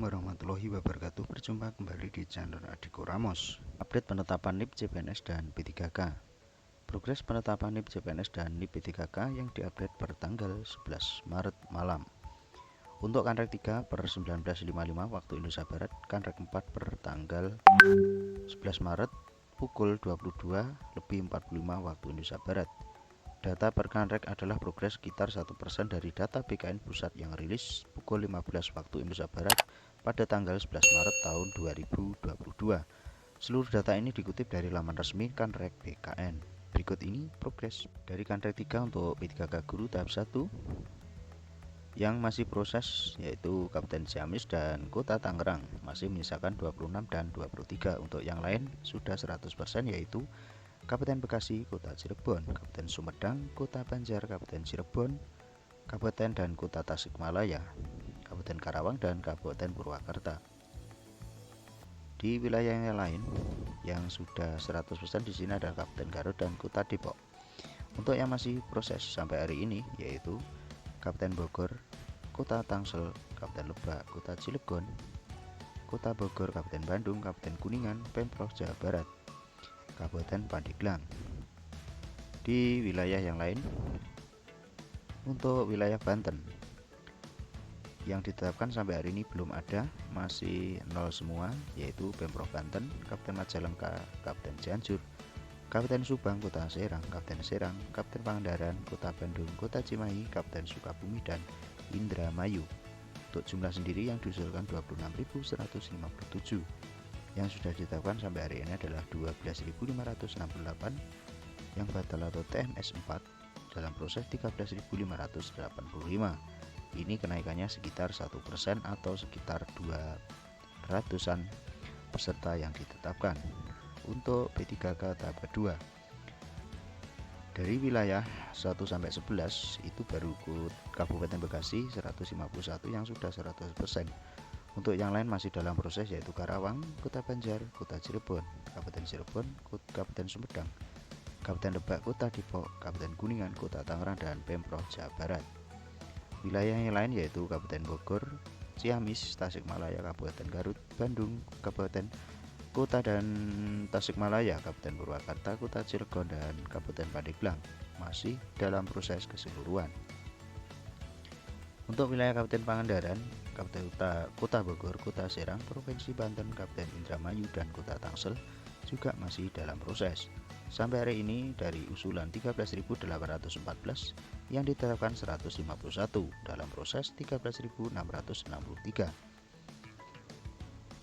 warahmatullahi wabarakatuh. Berjumpa kembali di channel Adiko Ramos. Update penetapan NIP CPNS dan P3K. Progres penetapan NIP CPNS dan NIP P3K yang diupdate per tanggal 11 Maret malam. Untuk Kanrek 3 per 19.55 waktu Indonesia Barat, Kanrek 4 per tanggal 11 Maret pukul 22.45 waktu Indonesia Barat. Data per Kanrek adalah progres sekitar 1% dari data BKN Pusat yang rilis pukul 15 waktu Indonesia Barat pada tanggal 11 Maret tahun 2022. Seluruh data ini dikutip dari laman resmi Kanrek BKN. Berikut ini progres dari Kanrek 3 untuk P3K Guru tahap 1 yang masih proses, yaitu Kabupaten Ciamis dan Kota Tangerang, masih menyisakan 26 dan 23. Untuk yang lain sudah 100%, yaitu Kabupaten Bekasi, Kota Cirebon, Kabupaten Sumedang, Kota Banjar, Kabupaten Cirebon, Kabupaten dan Kota Tasikmalaya, Kabupaten Karawang, dan Kabupaten Purwakarta. Di wilayah yang lain yang sudah 100% di sini adalah Kabupaten Garut dan Kota Depok. Untuk yang masih proses sampai hari ini yaitu Kabupaten Bogor, Kota Tangsel, Kabupaten Lebak, Kota Cilegon, Kota Bogor, Kabupaten Bandung, Kabupaten Kuningan, Pemprov Jawa Barat, Kabupaten Pandeglang. Di wilayah yang lain, untuk wilayah Banten yang ditetapkan sampai hari ini belum ada, masih 0 semua, yaitu Pemprov Banten, Kabupaten Majalengka, Kabupaten Cianjur, Kabupaten Subang, Kota Serang, Kabupaten Serang, Kabupaten Pangandaran, Kota Bandung, Kota Cimahi, Kabupaten Sukabumi, dan Indramayu. Untuk jumlah sendiri yang diusulkan 26.157. Yang sudah ditetapkan sampai hari ini adalah 12.568, yang batal atau TMS 4 dalam proses 13.585. Ini kenaikannya sekitar 1% atau sekitar 200-an peserta yang ditetapkan. Untuk P3K tahap kedua, dari wilayah 1 sampai 11 itu baru Kabupaten Bekasi 151 yang sudah 100%. Untuk yang lain masih dalam proses, yaitu Karawang, Kota Banjar, Kota Cirebon, Kabupaten Cirebon, Kabupaten Sumedang, Kabupaten Lebak, Kota Depok, Kabupaten Kuningan, Kota Tangerang, dan Pemprov Jawa Barat. Wilayah yang lain yaitu Kabupaten Bogor, Ciamis, Tasikmalaya, Kabupaten Garut, Bandung, Kabupaten Kota dan Tasikmalaya, Kabupaten Purwakarta, Kota Cilegon, dan Kabupaten Pandeglang masih dalam proses keseluruhan. Untuk wilayah Kabupaten Pangandaran, Kabupaten Kota Bogor, Kota Serang, Provinsi Banten, Kabupaten Indramayu, dan Kota Tangsel juga masih dalam proses. Sampai hari ini dari usulan 13.814 yang ditetapkan 151, dalam proses 13.663.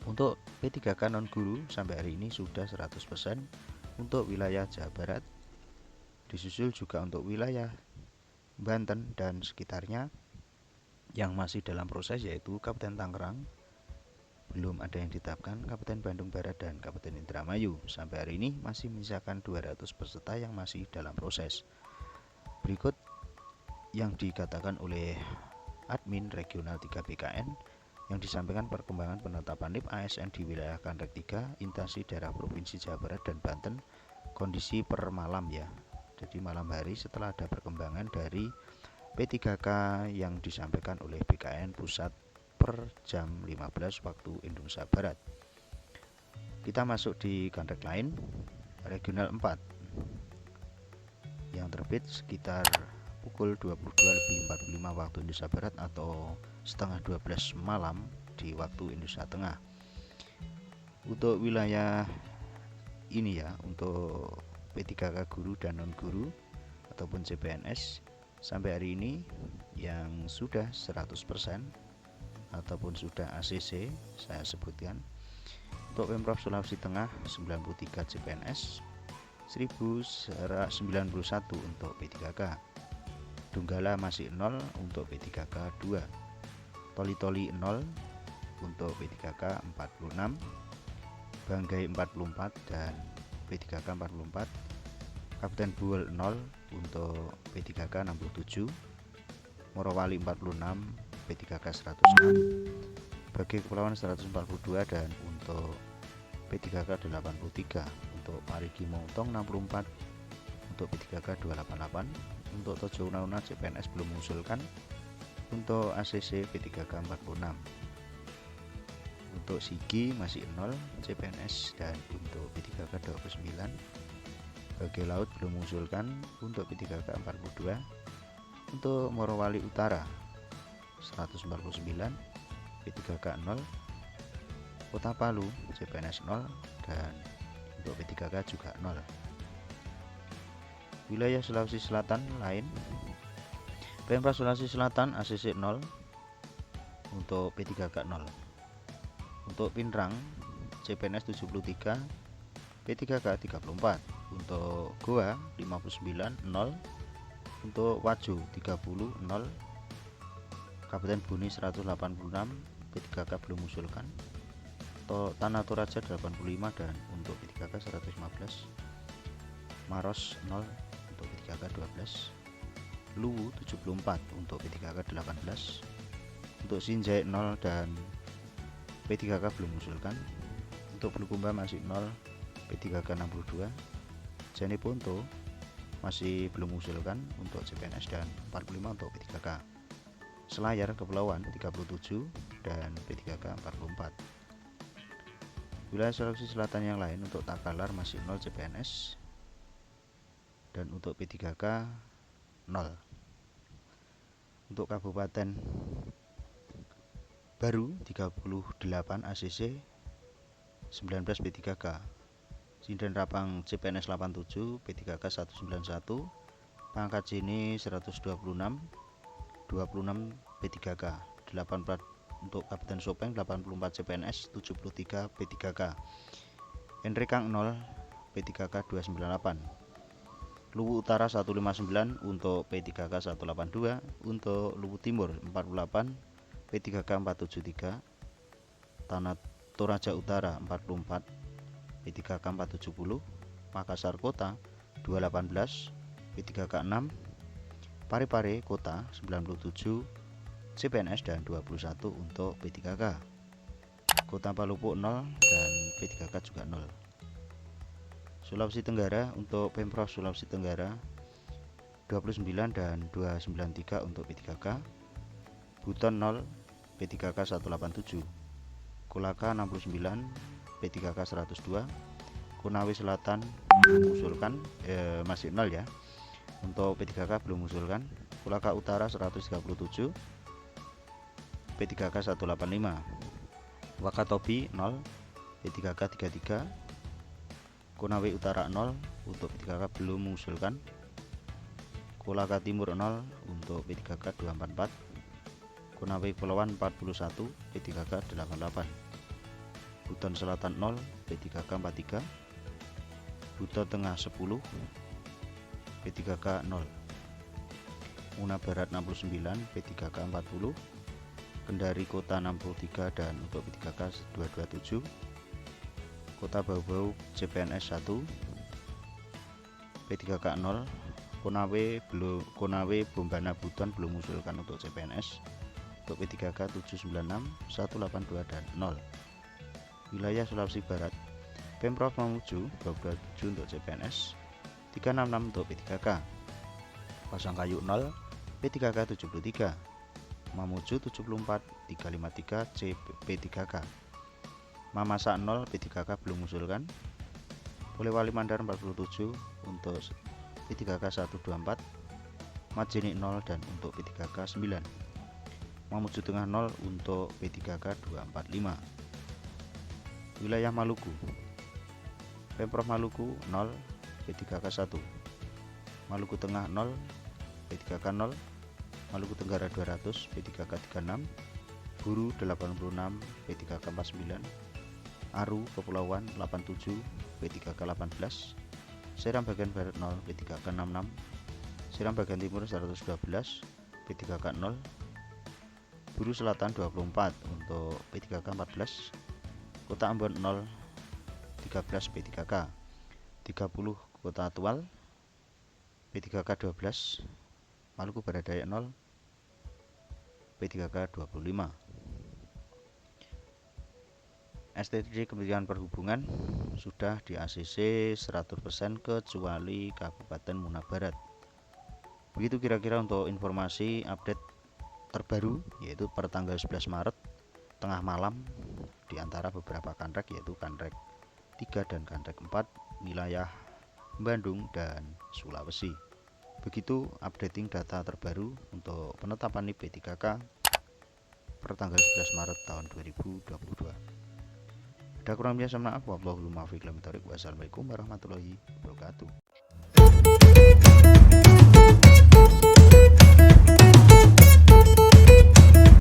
Untuk P3K non guru sampai hari ini sudah 100% untuk wilayah Jawa Barat. Disusul juga untuk wilayah Banten dan sekitarnya yang masih dalam proses, yaitu Kabupaten Tangerang, belum ada yang ditetapkan, Kabupaten Bandung Barat, dan Kabupaten Indramayu. Sampai hari ini masih menyisakan 200 peserta yang masih dalam proses. Berikut yang dikatakan oleh admin regional 3 BKN yang disampaikan perkembangan penetapan NIP ASN di wilayah Kanrek 3 instansi daerah Provinsi Jawa Barat dan Banten, kondisi per malam ya. Jadi malam hari setelah ada perkembangan dari P3K yang disampaikan oleh BKN Pusat per jam 15 waktu Indonesia Barat. Kita masuk di Kanrek lain, regional 4 yang terbit sekitar pukul 22.45 waktu Indonesia Barat atau setengah 12 malam di waktu Indonesia Tengah. Untuk wilayah ini ya, untuk P3K guru dan non guru ataupun CPNS sampai hari ini yang sudah 100% ataupun sudah ACC saya sebutkan. Untuk Pemprov Sulawesi Tengah 93 CPNS, 1091 untuk P3K. Donggala masih 0 untuk P3K 2. Toli-Toli 0 untuk P3K 46, Banggai 44 dan P3K 44. Kabupaten Buol 0 untuk P3K 67, Morowali 46, P3K 106, Bagi Kepulauan 142, dan untuk P3K 83. Untuk Parigi Motong 64, untuk P3K 288. Untuk Tojo Una-Una CPNS belum mengusulkan. Untuk ACC P3K 46. Untuk Sigi masih 0 CPNS, dan untuk P3K 29. Bage Laut belum mengusulkan. Untuk P3K 42. Untuk Morowali Utara 149, P3K 0. Kota Palu CPNS 0, dan untuk P3K juga 0. Wilayah Sulawesi Selatan lain, Pemprov Sulawesi Selatan ACC 0, untuk P3K 0. Untuk Pinrang CPNS 73, P3K 34. Untuk Goa 59 0. Untuk Wajo 30 0. Kabupaten Buni 186, P3K belum mengusulkan. Tanah Toraja 85, dan untuk P3K 115. Maros 0 untuk P3K 12. Luwu 74 untuk P3K 18. Untuk Sinjai 0, dan P3K belum mengusulkan. Untuk Bulukumba masih 0, P3K 62. Jeneponto masih belum mengusulkan untuk CPNS, dan 45 untuk P3K. Selayar Kepulauan 37, dan P3K 44. Wilayah Sulawesi Selatan yang lain, untuk Takalar masih 0 CPNS, dan untuk P3K 0. Untuk Kabupaten Baru 38 ACC 19 P3K. Sinden Rapang CPNS 87, P3K 191. Pangkat Jini 126, 26 P3K. 84 untuk Kabupaten Sopeng 84 CPNS 73 P3K. Enrekang 0, P3K 298. Luwu Utara 159 untuk P3K 182. Untuk Luwu Timur 48, P3K 473. Tanah Toraja Utara 44, P3K 470. Makassar Kota 218, P3K 6. Parepare Kota 97 CPNS, dan 21 untuk P3K. Kota Palupu 0, dan P3K juga 0. Sulawesi Tenggara, untuk Pemprov Sulawesi Tenggara 29 dan 293 untuk P3K. Buton 0, P3K 187. Kolaka 69, P3K 102. Konawe Selatan mengusulkan masih 0 ya. Untuk P3K belum mengusulkan. Kolaka Utara 137, P3K 185. Wakatobi 0, P3K 33. Konawe Utara 0, untuk P3K belum mengusulkan. Kolaka Timur 0, untuk P3K 244. Konawe Kepulauan 41, P3K 88. Buton Selatan 0, P3K 43. Buton Tengah 10, P3K 0. Muna Barat 69, P3K 40. Kendari Kota 63, dan untuk P3K 227. Kota Bau-Bau CPNS 1, P3K 0. Konawe Bombana Buton belum mengusulkan untuk CPNS. Untuk P3K 796, 182, dan 0. Wilayah Sulawesi Barat, Pemprov Mamuju 27 untuk CPNS, 366 untuk P3K. Pasangkayu 0, P3K 73. Mamuju 74, 353 P3K. Mamasa 0, P3K belum mengusulkan. Polewali Mandar 47 untuk P3K 124. Majene 0, dan untuk P3K 9. Mamuju Tengah 0 untuk P3K 245. Wilayah Maluku, Pemprov Maluku 0, P3K 1. Maluku Tengah 0, P3K 0. Maluku Tenggara 200, P3K 36. Buru 86, P3K 49. Aru Kepulauan 87, P3K 18. Seram bagian Barat 0, P3K 66. Seram bagian Timur 112, P3K 0. Buru Selatan 24 untuk P3K 14. Kota Ambon 0, 13 P3K. 30 Kota Tual, P3K 12. Maluku Barat Daya 0, P3K 25. STTD Kementerian Perhubungan sudah di ACC 100% kecuali Kabupaten Muna Barat. Begitu kira-kira untuk informasi update terbaru, yaitu per tanggal 11 Maret tengah malam di antara beberapa kanrek yaitu kanrek 3 dan kanrek 4 wilayah Bandung dan Sulawesi. Begitu updating data terbaru untuk penetapan NIP P3K pertanggal 11 Maret tahun 2022. Ada kurangnya mohon maaf. Wassalamualaikum warahmatullahi wabarakatuh.